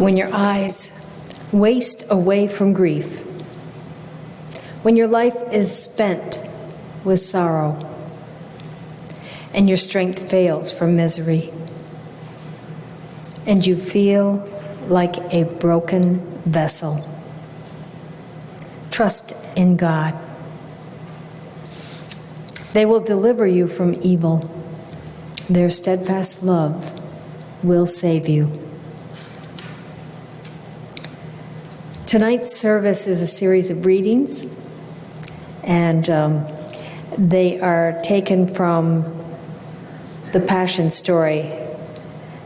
when your eyes waste away from grief, when your life is spent with sorrow, and your strength fails from misery, and you feel like a broken vessel. Trust in God. They will deliver you from evil. Their steadfast love will save you. Tonight's service is a series of readings, and they are taken from the Passion Story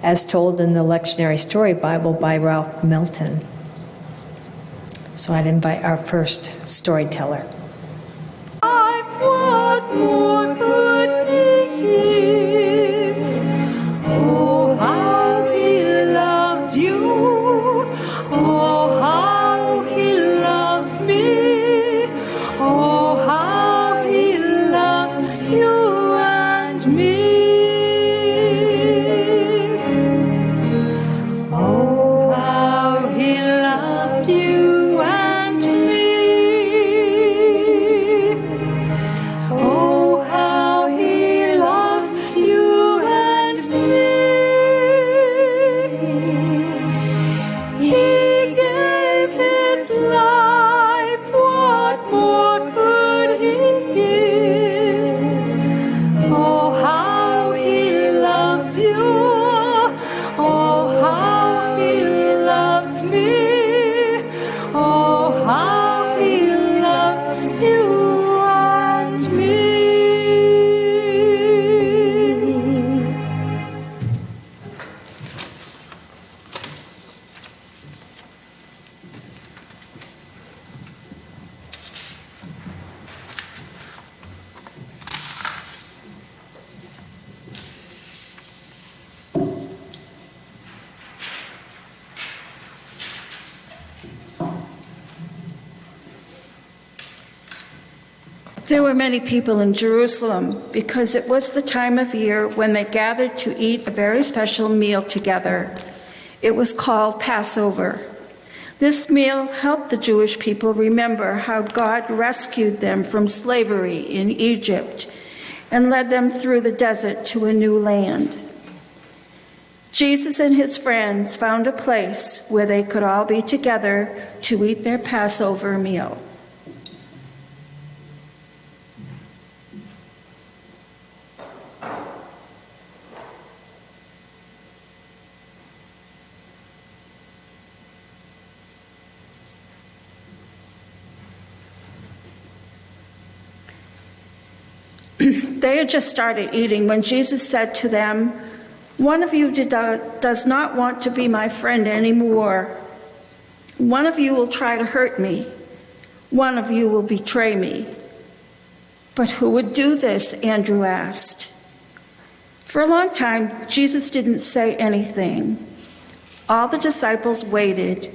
as told in the Lectionary Story Bible by Ralph Milton. So I'd invite our first storyteller. What more could he give? Oh, how he loves you. Oh, how he loves me. Oh, how he loves you and me. Oh, how he loves you and me. Oh, how he loves you and me. He gave his life, what more could he give? Oh, how he loves you. Oh, how he loves me. Oh, how he loves you and me. There were many people in Jerusalem because it was the time of year when they gathered to eat a very special meal together. It was called Passover. This meal helped the Jewish people remember how God rescued them from slavery in Egypt and led them through the desert to a new land. Jesus and his friends found a place where they could all be together to eat their Passover meal. They had just started eating when Jesus said to them, "One of you does not want to be my friend anymore. One of you will try to hurt me. One of you will betray me." "But who would do this?" Andrew asked. For a long time, Jesus didn't say anything. All the disciples waited.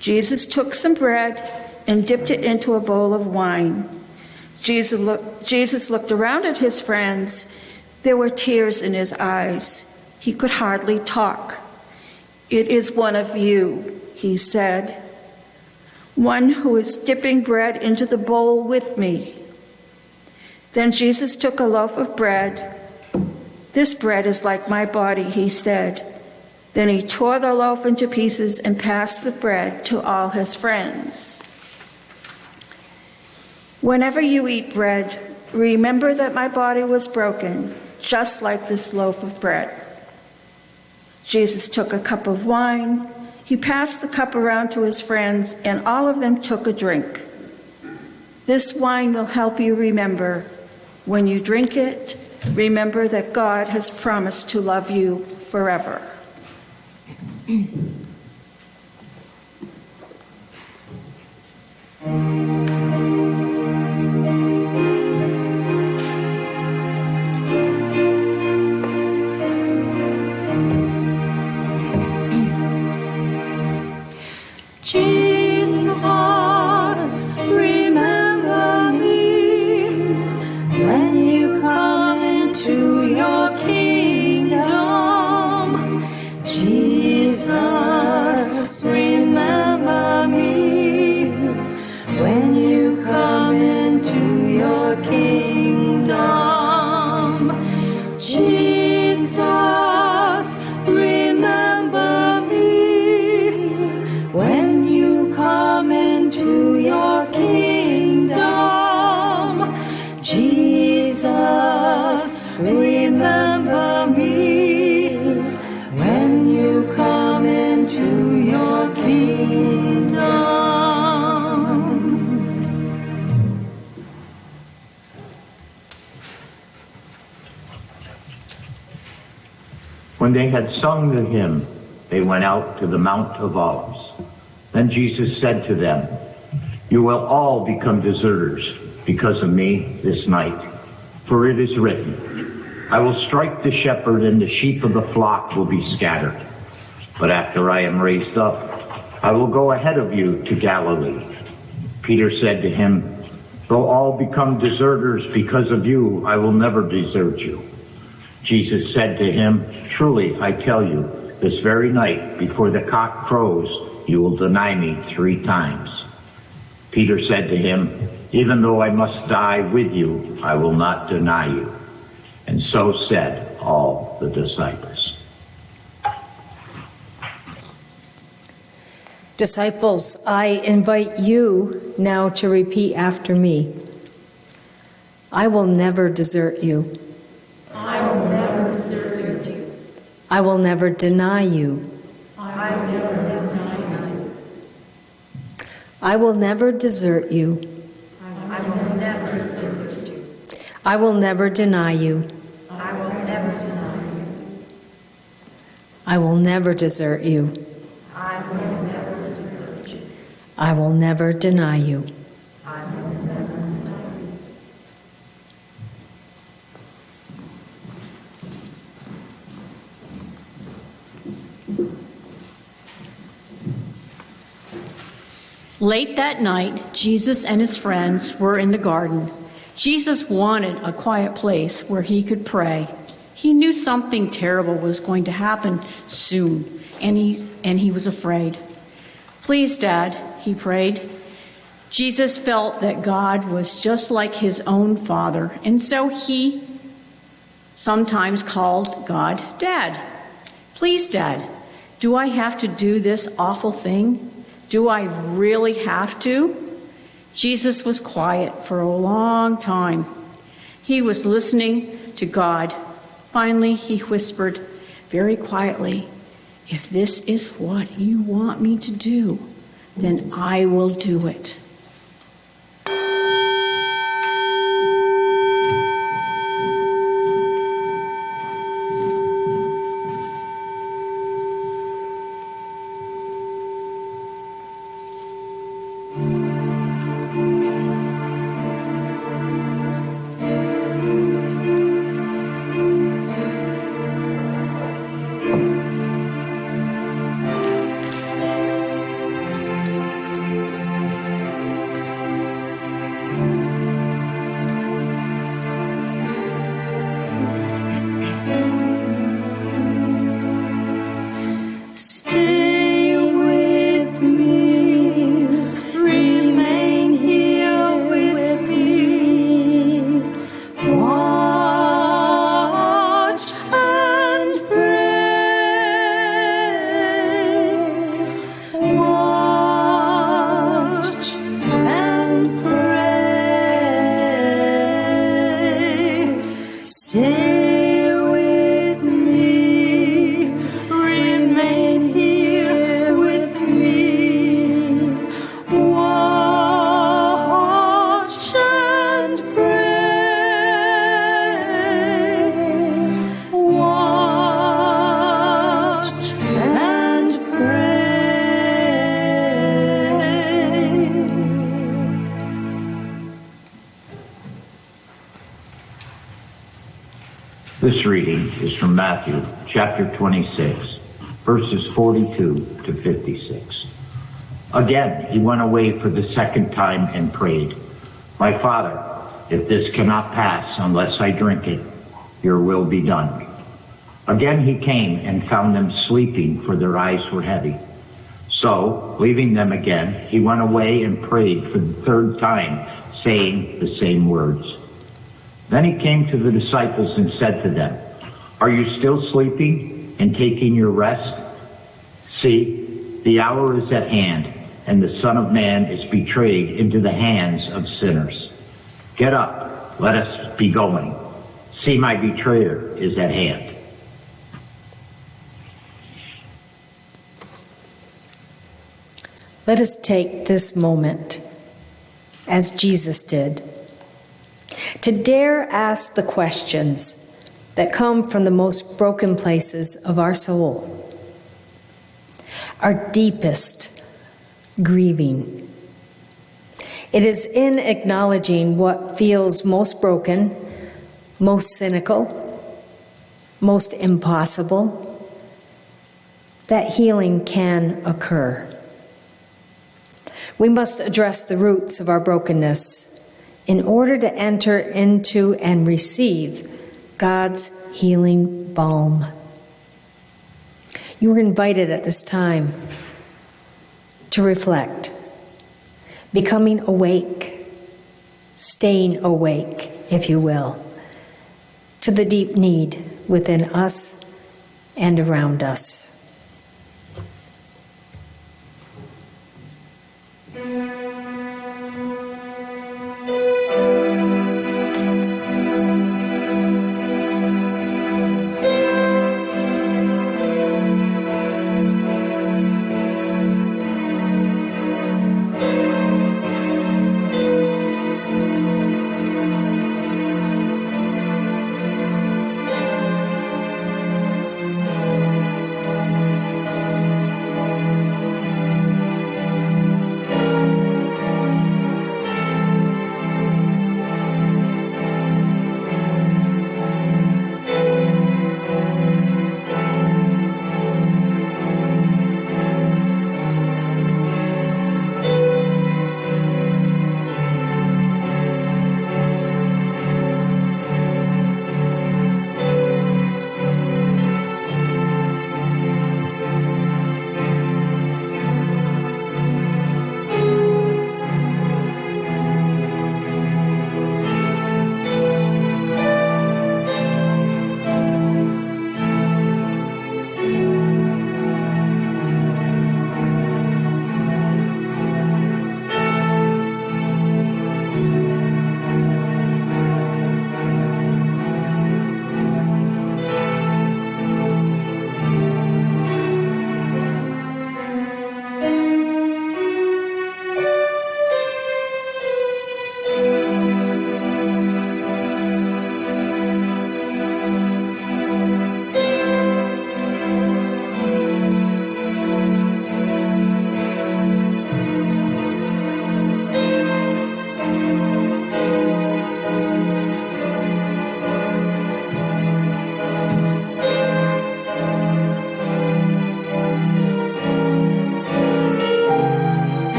Jesus took some bread and dipped it into a bowl of wine. Jesus looked around at his friends. There were tears in his eyes. He could hardly talk. "It is one of you," he said, "one who is dipping bread into the bowl with me." Then Jesus took a loaf of bread. "This bread is like my body," he said. Then he tore the loaf into pieces and passed the bread to all his friends. "Whenever you eat bread, remember that my body was broken, just like this loaf of bread." Jesus took a cup of wine. He passed the cup around to his friends, and all of them took a drink. "This wine will help you remember. When you drink it, remember that God has promised to love you forever." Jesus, remember me when you come into your kingdom. Jesus. When they had sung the hymn, they went out to the Mount of Olives. Then Jesus said to them, "You will all become deserters because of me this night. For it is written, I will strike the shepherd and the sheep of the flock will be scattered. But after I am raised up, I will go ahead of you to Galilee." Peter said to him, "Though all become deserters because of you, I will never desert you." Jesus said to him, "Truly, I tell you, this very night before the cock crows, you will deny me 3 times. Peter said to him, "Even though I must die with you, I will not deny you." And so said all the disciples. Disciples, I invite you now to repeat after me. I will never desert you. I will never desert you. I will never deny you. I will never deny you. I will never desert you. I will never desert you. I will never deny you. I will never deny you. I will never desert you. I will never desert you. I will never deny you. I will never deny you. Late that night, Jesus and his friends were in the garden. Jesus wanted a quiet place where he could pray. He knew something terrible was going to happen soon, and he was afraid. "Please, Dad," he prayed. Jesus felt that God was just like his own father, and so he sometimes called God Dad. "Please, Dad, do I have to do this awful thing? Do I really have to?" Jesus was quiet for a long time. He was listening to God. Finally, he whispered very quietly, "If this is what you want me to do, then I will do it." This reading is from Matthew chapter 26, verses 42 to 56. Again, he went away for the second time and prayed, "My Father, if this cannot pass unless I drink it, your will be done." Again he came and found them sleeping, for their eyes were heavy. So, leaving them again, he went away and prayed for the third time, saying the same words. Then he came to the disciples and said to them, "Are you still sleeping and taking your rest? See, the hour is at hand, and the Son of Man is betrayed into the hands of sinners. Get up, let us be going. See, my betrayer is at hand." Let us take this moment, as Jesus did, to dare ask the questions, that come from the most broken places of our soul, our deepest grieving. It is in acknowledging what feels most broken, most cynical, most impossible, that healing can occur. We must address the roots of our brokenness in order to enter into and receive God's healing balm. You are invited at this time to reflect, becoming awake, staying awake, if you will, to the deep need within us and around us.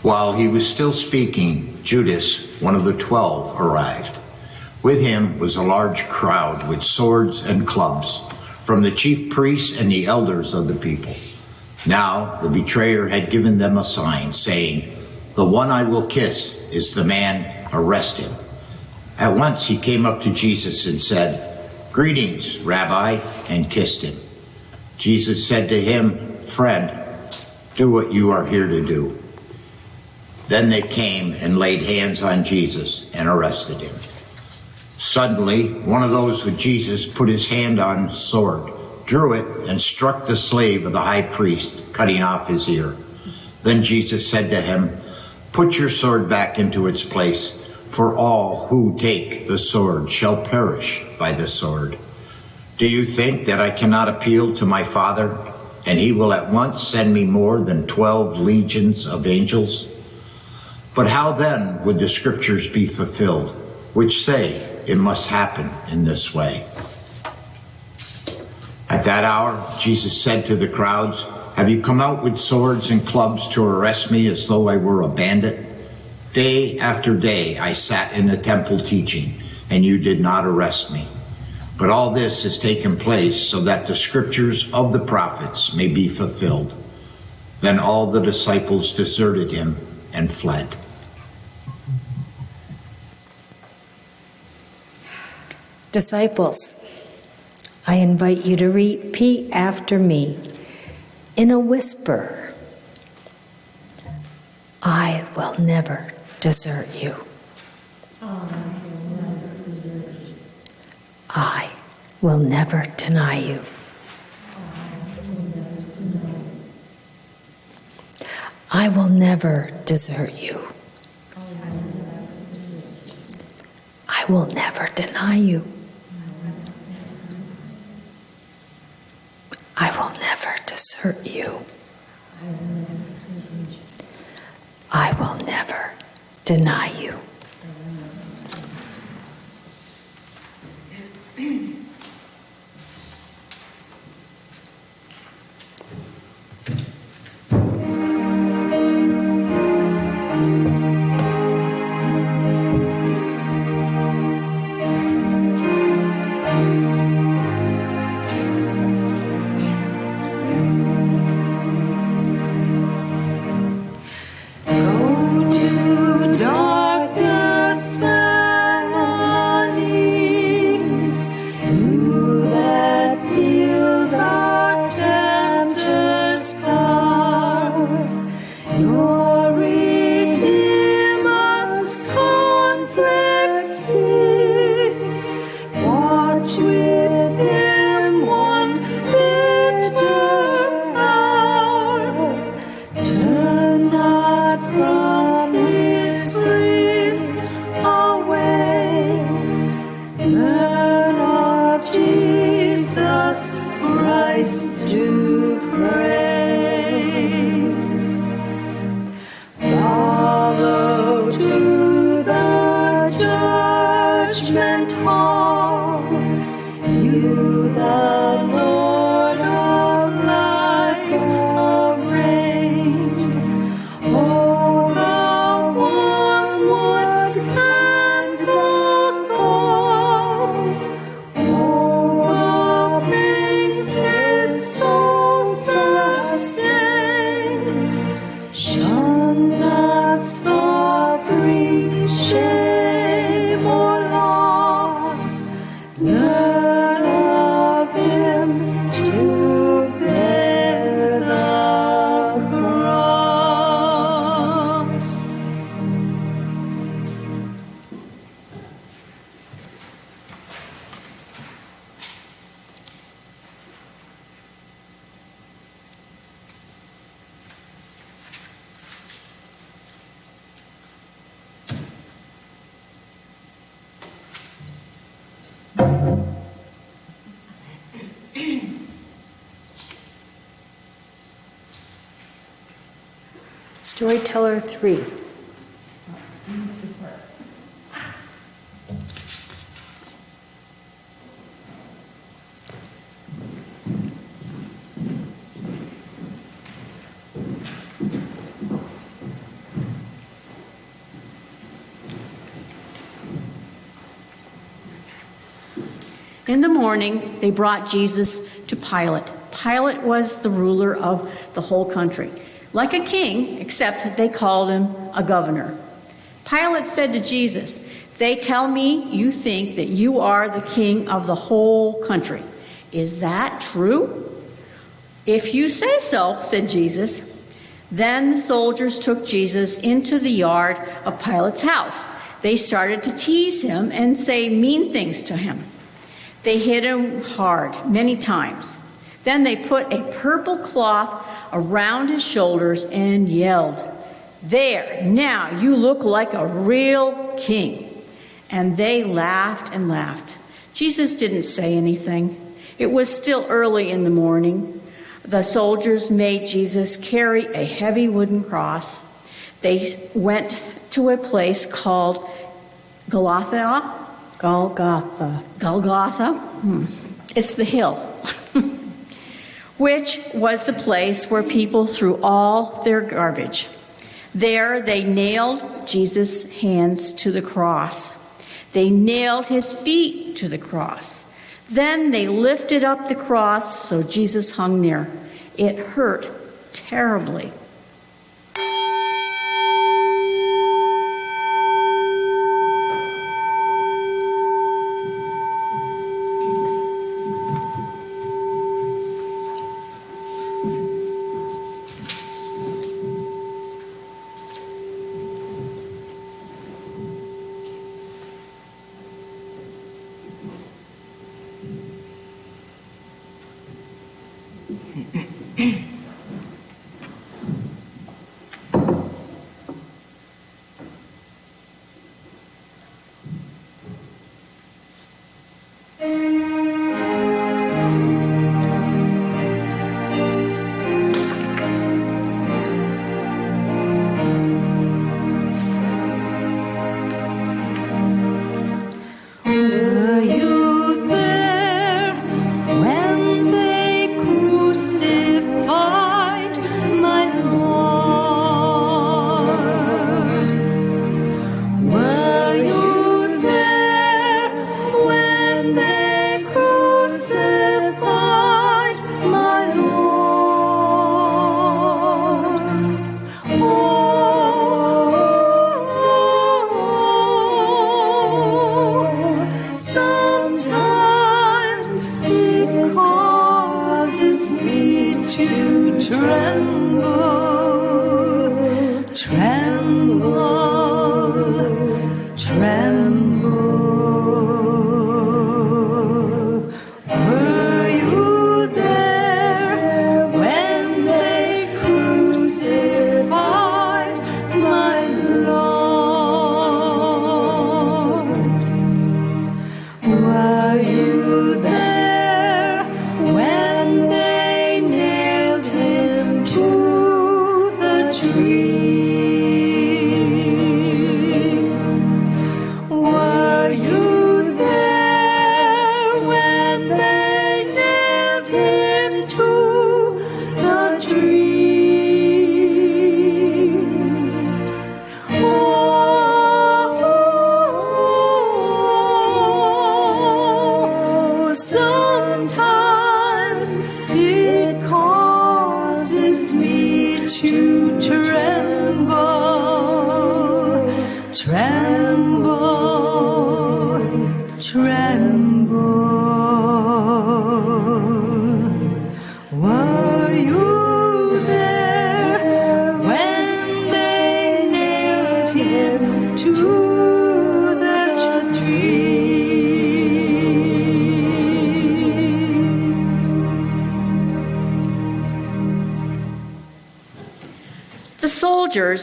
While he was still speaking, Judas, one of the 12, arrived. With him was a large crowd with swords and clubs from the chief priests and the elders of the people. Now the betrayer had given them a sign, saying, "The one I will kiss is the man, arrest him." At once he came up to Jesus and said, "Greetings, Rabbi," and kissed him. Jesus said to him, "Friend, do what you are here to do." Then they came and laid hands on Jesus and arrested him. Suddenly, one of those with Jesus put his hand on a sword, drew it, and struck the slave of the high priest, cutting off his ear. Then Jesus said to him, "Put your sword back into its place, For all who take the sword shall perish by the sword. Do you think that I cannot appeal to my Father, and he will at once send me more than 12 legions of angels? But how then would the scriptures be fulfilled, which say it must happen in this way? At that hour, Jesus said to the crowds, "Have you come out with swords and clubs to arrest me as though I were a bandit? Day after day I sat in the temple teaching, and you did not arrest me. But all this has taken place so that the scriptures of the prophets may be fulfilled." Then all the disciples deserted him and fled. Disciples, I invite you to repeat after me in a whisper. I will never desert you. I will never deny you. I will never desert you. I will never deny you. I will never desert you. I will never deny you. Storyteller 3. In the morning, they brought Jesus to Pilate. Pilate was the ruler of the whole country. Like a king, except they called him a governor. Pilate said to Jesus, "They tell me you think that you are the king of the whole country. Is that true?" "If you say so," said Jesus. Then the soldiers took Jesus into the yard of Pilate's house. They started to tease him and say mean things to him. They hit him hard, many times. Then they put a purple cloth around his shoulders and yelled, "There, now you look like a real king." and they laughed and laughed. Jesus didn't say anything. It was still early in the morning. The soldiers made Jesus carry a heavy wooden cross. They went to a place called Golgotha. It's the hill, which was the place where people threw all their garbage. There they nailed Jesus' hands to the cross. They nailed his feet to the cross. Then they lifted up the cross so Jesus hung there. It hurt terribly.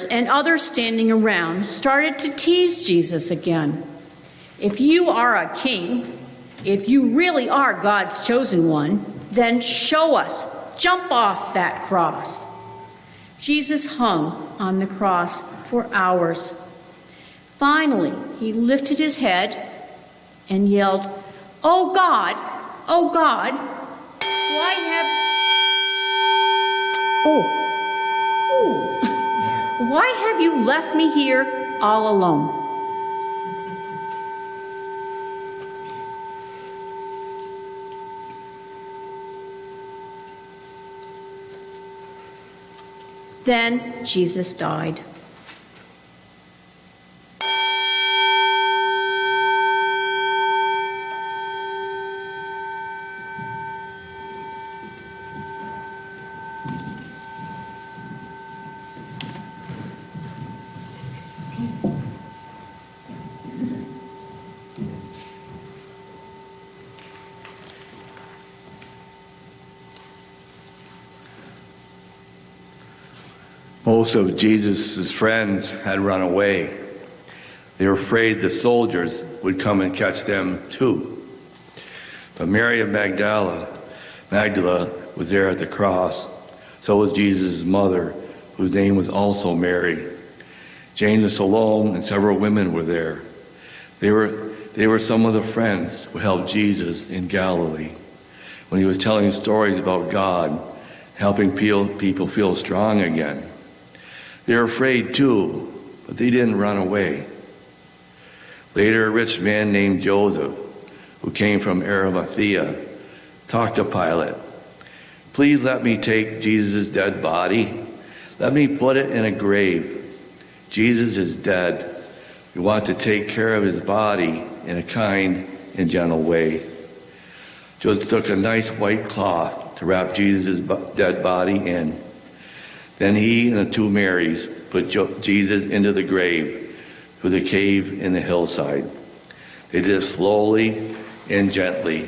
And others standing around started to tease Jesus again. If you are a king, if you really are God's chosen one, then show us. Jump off that cross. Jesus hung on the cross for hours. Finally, he lifted his head and yelled, "Oh God, why have you left me here all alone?" Then Jesus died. Most of Jesus' friends had run away. They were afraid the soldiers would come and catch them too. But Mary of Magdala was there at the cross. So was Jesus' mother, whose name was also Mary. Jane and Salome and several women were there. They were some of the friends who helped Jesus in Galilee when he was telling stories about God, helping people feel strong again. They were afraid too, but they didn't run away. Later, a rich man named Joseph, who came from Arimathea, talked to Pilate. "Please let me take Jesus' dead body. Let me put it in a grave. Jesus is dead. We want to take care of his body in a kind and gentle way." Joseph took a nice white cloth to wrap Jesus' dead body in. Then he and the two Marys put Jesus into the grave through the cave in the hillside. They did it slowly and gently.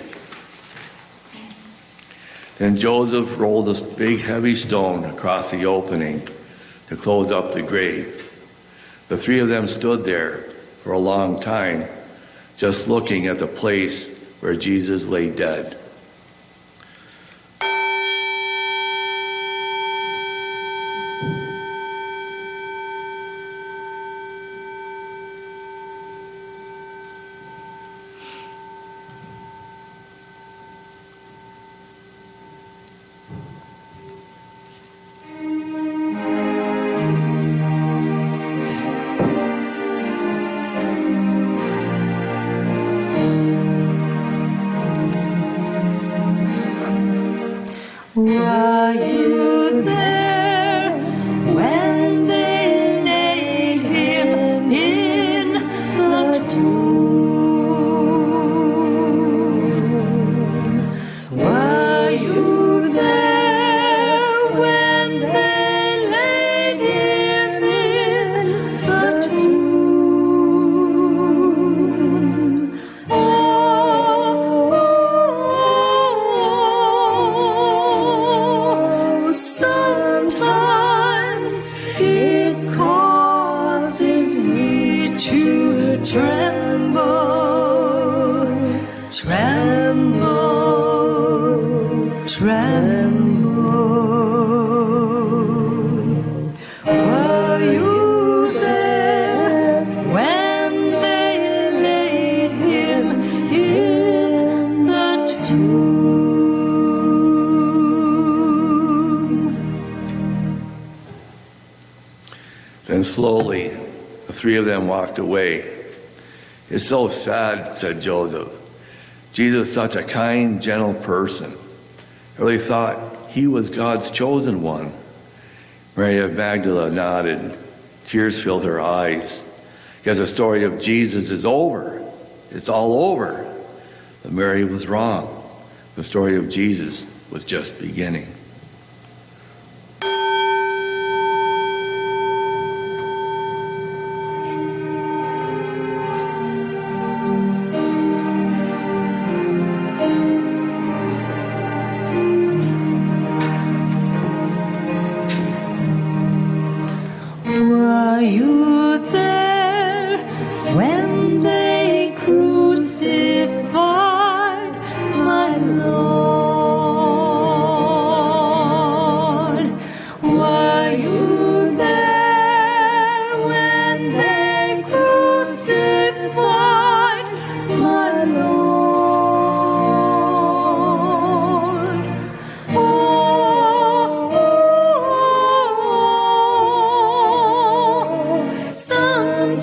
Then Joseph rolled a big heavy stone across the opening to close up the grave. The three of them stood there for a long time, just looking at the place where Jesus lay dead. Were you there when they laid him in the tomb? Were you there when they laid him in the tomb? Sometimes it causes me to tremble, tremble, tremble. Were you there when they laid him in the tomb? Then slowly, the three of them walked away. "It's so sad," said Joseph. "Jesus was such a kind, gentle person. I really thought he was God's chosen one." Mary of Magdala nodded. Tears filled her eyes. Because the story of Jesus is over. It's all over. But Mary was wrong. The story of Jesus was just beginning. Were you there when they crucified my Lord? Were you there when they crucified my Lord?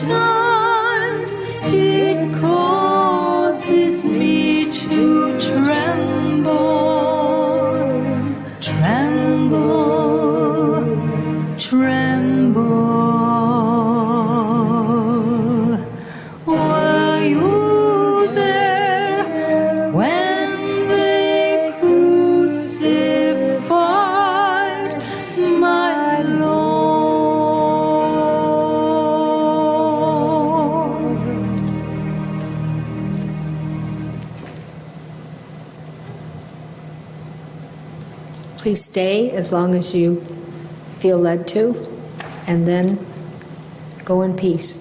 Sometimes it causes me to tremble, tremble, tremble. Were you there when they crucified my Lord? Please stay as long as you feel led to, and then go in peace.